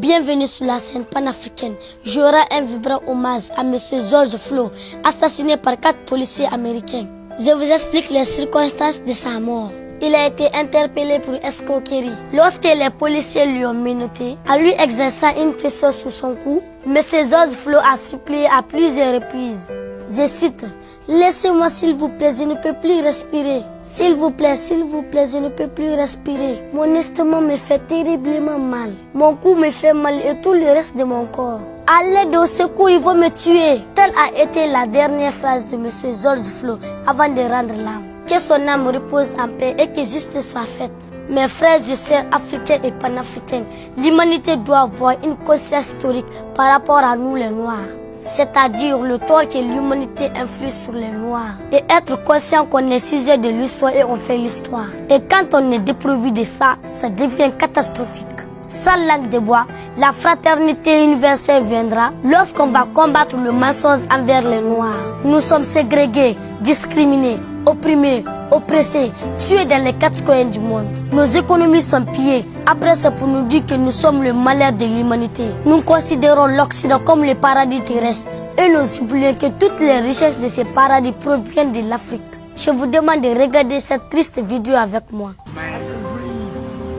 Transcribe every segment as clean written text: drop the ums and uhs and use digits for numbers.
Bienvenue sur la scène panafricaine. Je rends un vibrant hommage à M. George Floyd, assassiné par 4 policiers américains. Je vous explique les circonstances de sa mort. Il a été interpellé pour escroquerie. Lorsque les policiers lui ont menotté, en lui exerçant une pression sur son cou, M. George Floyd a supplié à plusieurs reprises. Je cite: « Laissez-moi s'il vous plaît, je ne peux plus respirer. S'il vous plaît, je ne peux plus respirer. Mon estomac me fait terriblement mal. Mon cou me fait mal et tout le reste de mon corps. À l'aide au secours, ils vont me tuer. » Telle a été la dernière phrase de M. George Floyd avant de rendre l'âme. Que son âme repose en paix et que justice soit faite. Mes frères et sœurs africains et panafricains, l'humanité doit avoir une conscience historique par rapport à nous les Noirs. C'est-à-dire le tort que l'humanité inflige sur les Noirs. Et être conscient qu'on est sujet de l'histoire et on fait l'histoire. Et quand on est dépourvu de ça, ça devient catastrophique. Sans langue de bois, la fraternité universelle viendra lorsqu'on va combattre le mensonge envers les Noirs. Nous sommes ségrégés, discriminés, opprimés, oppressés, tués dans les 4 coins du monde. Nos économies sont pillées. Après, c'est pour nous dire que nous sommes le malheur de l'humanité. Nous considérons l'Occident comme le paradis terrestre. Et nous oublions que toutes les richesses de ces paradis proviennent de l'Afrique. Je vous demande de regarder cette triste vidéo avec moi.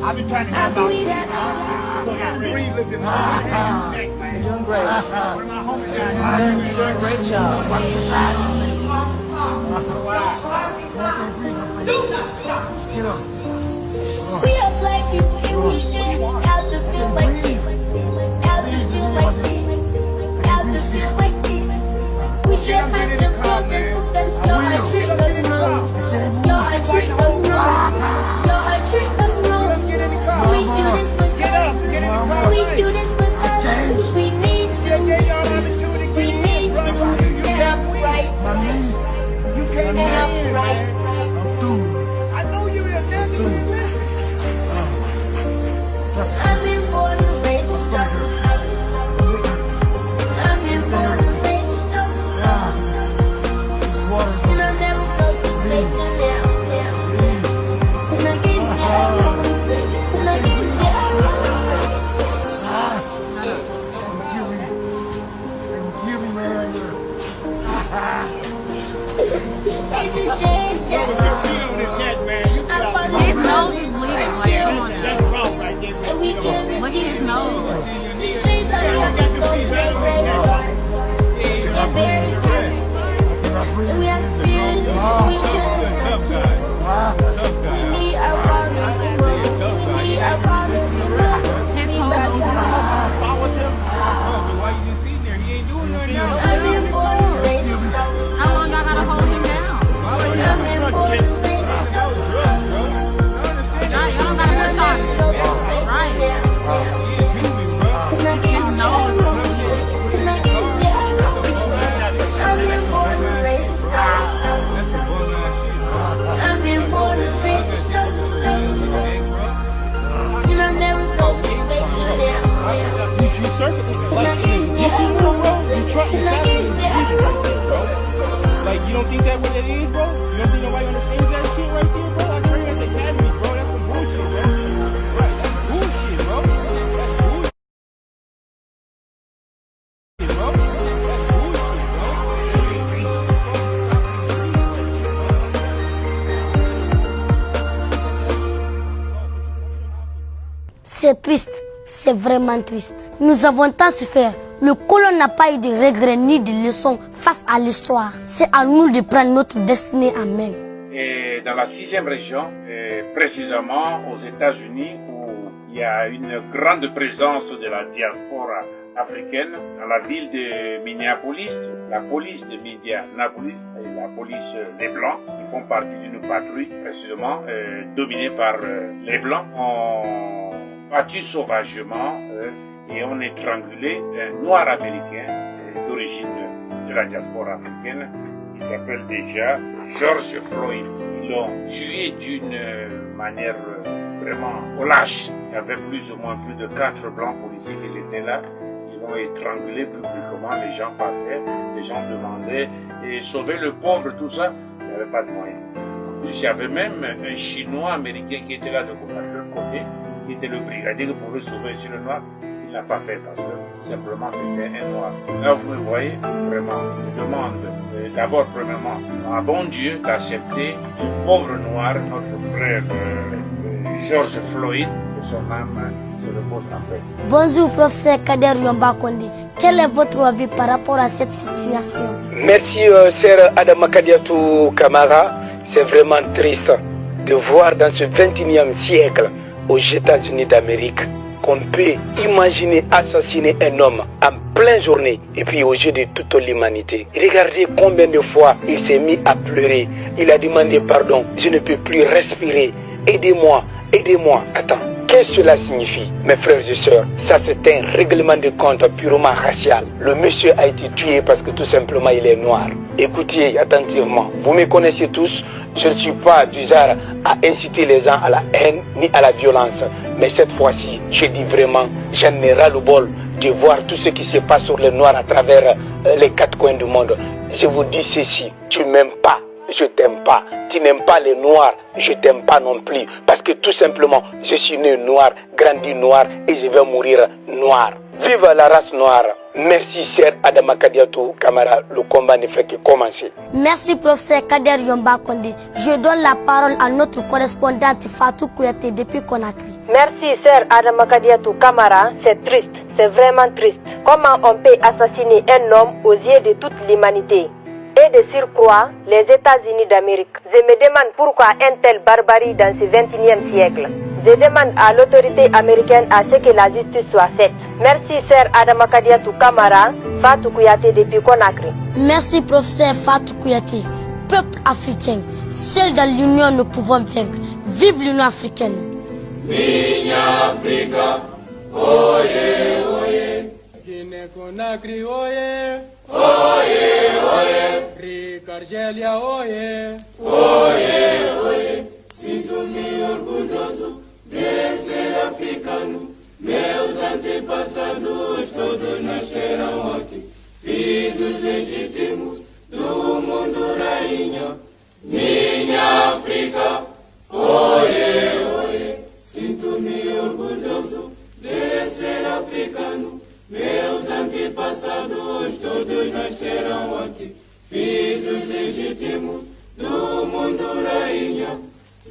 I've been trying to help out. So breathe a little bit more. You're doing great. One of my homies down here. You're doing a great job. Get up. We are black people and we just have to feel like this. Have to feel like this. Have to feel like this. We should have to feel this because y'all treat us wrong. Y'all treat us wrong. Y'all treat us wrong. We do this because we do this because we need to. We need to get up right. Get up right. I know you're a damn. I've been born and raised in I've been born and raised in and I'll never felt this place now. And I get down. And I get down. Give me, man. It's a shame that His nose is bleeding. Like, come on now. we give Look at his nose. these things are going so very hard. And very hard. And we have to feel this. We should. We need our fathers and mothers. We need our fathers and mothers. His whole nose is bleeding. Follow him. Why you just sitting there? He ain't doing nothing now. I've been born and raised in How long y'all gotta hold him down? I've been born and raised in Nah, y'all don't gotta put charges. Right. His nose is bleeding. I've been born and raised in and I never felt this way till now. You circling like you see bro? You try like you don't think that what it is, bro? You don't think nobody understands that shit right there, bro? I train at the academy, bro. That's some bullshit, bro. Right, that's bullshit, bro. That's bullshit, bro. That's bullshit, bro. C'est triste, c'est vraiment triste. Nous avons tant souffert. Le colon n'a pas eu de regrets ni de leçons face à l'histoire. C'est à nous de prendre notre destinée en main. Et dans la 6e région, précisément aux États-Unis, où il y a une grande présence de la diaspora africaine, dans la ville de Minneapolis, la police de Minneapolis et la police des Blancs, qui font partie d'une patrouille précisément dominée par les Blancs, ont battu sauvagement et ont étrangulé un noir américain d'origine de la diaspora africaine qui s'appelle déjà George Floyd. Ils l'ont tué d'une manière vraiment lâche. Il y avait plus ou moins plus de 4 blancs policiers qui étaient là. Ils l'ont étrangulé publiquement, les gens passaient, les gens demandaient et sauver le pauvre, tout ça, il n'y avait pas de moyens. En plus, il y avait même un Chinois américain qui était là de l'autre côté, qui était le brigadier qui pouvait sauver sur le noir. Il n'a pas fait parce que simplement c'était un noir. Là, vous me voyez, vraiment, je demande d'abord, premièrement, à bon Dieu d'accepter ce pauvre noir, notre frère George Floyd, que son âme se repose en paix. Bonjour, professeur Kader Yomba Kondi. Quel est votre avis par rapport à cette situation? Merci, sœur Adama Kadiatou Kamara. C'est vraiment triste de voir dans ce 21e siècle aux États-Unis d'Amérique qu'on peut imaginer assassiner un homme en pleine journée et puis au jeu de toute l'humanité. Regardez combien de fois il s'est mis à pleurer. Il a demandé pardon. Je ne peux plus respirer. Aidez-moi, aidez-moi. Attends, qu'est-ce que cela signifie, mes frères et sœurs? Ça, c'est un règlement de compte purement racial. Le monsieur a été tué parce que tout simplement il est noir. Écoutez attentivement. Vous me connaissez tous. Je ne suis pas du genre à inciter les gens à la haine ni à la violence. Mais cette fois-ci, je dis vraiment, j'en ai ras le bol de voir tout ce qui se passe sur les noirs à travers les quatre coins du monde. Je vous dis ceci, tu m'aimes pas, je t'aime pas. Tu n'aimes pas les noirs, je t'aime pas non plus. Parce que tout simplement, je suis né noir, grandi noir et je vais mourir noir. Vive la race noire. Merci, cher Adama Kadiatou Kamara. Le combat ne fait que commencer. Merci, professeur Kader Yomba Kondi. Je donne la parole à notre correspondante Fatou Kouyaté depuis Conakry. Merci, sœur Adama Kadiatou Kamara. C'est triste, c'est vraiment triste. Comment on peut assassiner un homme aux yeux de toute l'humanité? Et de surcroît, les États-Unis d'Amérique. Je me demande pourquoi une telle barbarie dans ce 21e siècle. Je demande à l'autorité américaine à ce que la justice soit faite. Merci, sœur Adama Kadiatou Kamara, Fatou Kouyaté depuis Conakry. Merci, professeur Fatou Kouyaté. Peuple africain, seul dans l'union nous pouvons vaincre. Vive l'Union africaine. Minha Africa, oye, oye. Guinée-Conakry, oye. Oye, oye. Rica Argélia, oye. Oye, oye. Sinto-me orgulhoso de ser africano. Meus antepassados todos nasceram aqui. Filhos legítimos do mundo, rainha. Minha África, oye, oye. Sinto-me orgulhoso de ser africano. Meus antepassados todos nasceram aqui. Filhos legítimos do mundo, rainha.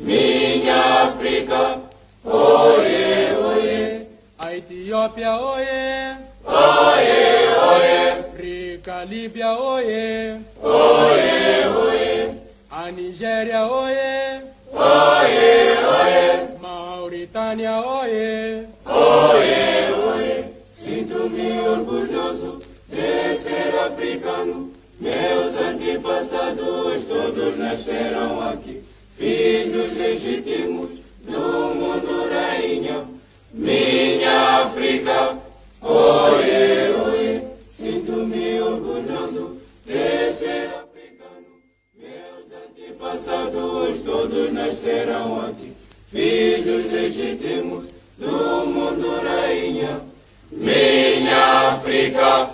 Minha África, oye, oye. A Etiópia, oye. Oye, oye. Rica Líbia, oye. Oye, oye. A Nigéria, oye. Oye, oye. Mauritânia, oye. Oye, oye. Sinto-me orgulhoso de ser africano. Meus antepassados todos nasceram aqui. Filhos legítimos do mundo, rainha. Minha África, oye, oye. Sinto-me orgulhoso de ser africano. Meus antepassados todos nasceram aqui. Filhos legítimos do mundo, rainha. Minha África,